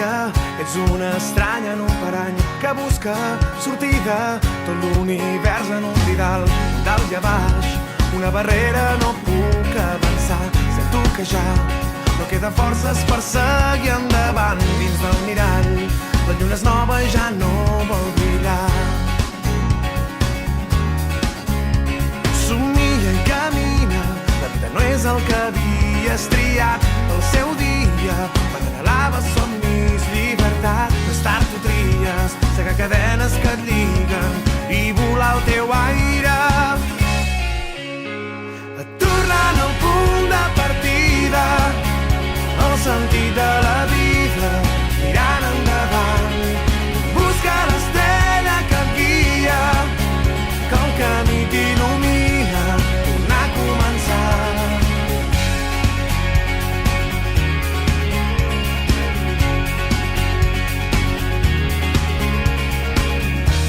dia ets una estranya en un parany que busca sortida, tot l'univers en un didal, dalt i a baix, una barrera no puc avançar, sento que ja no queden forces per seguir endavant dins del mirall, la lluna és nova i ja no vol brillar. Somnia i camina, la vida no és el que havies triat, el seu dia m'anhelava somnis, llibertat, més tard ho tries, segar cadenes que et lliguen i volar al teu aire. Tornant al punt de partida, el sentit de la vida, mirant endavant, busca l'estrella que et guia, que el camí t'il·lumina, tornar a començar.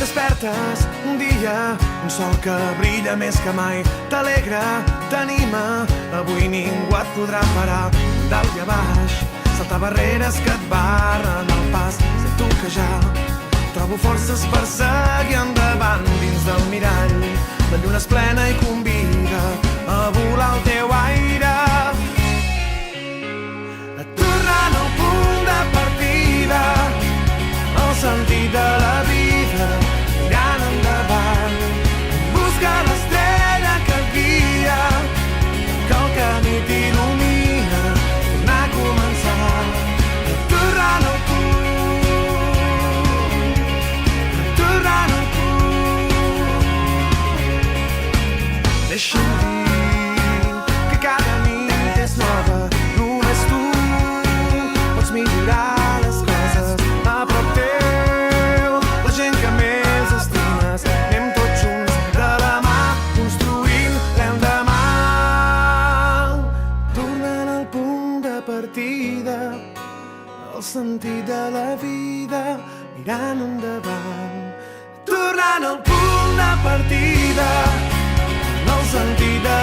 Despertes un dia, un sol que brilla més que mai, t'alegra, t'anima, avui ningú et podrà parar, dalt i a baix, saltar barreres que et barren el pas, sento que ja trobo forces per seguir endavant dins del mirall, la lluna és plena i convida a volar al teu aire. Tornant al punt de partida, el sentit de la vida, mirant endavant, busca l'estrella que et guia, que el camí t'il·lumina, tornar a començar. Tornant al punt, deixa'm dir que cada nit és nova, només tu pots millorar les coses a prop teu, la gent que més estimes, anem tots junts de la mà, construint l'endemà. Tornant al punt de partida, el sentit de la vida, mirant endavant. Tornant al punt de partida, el sentit de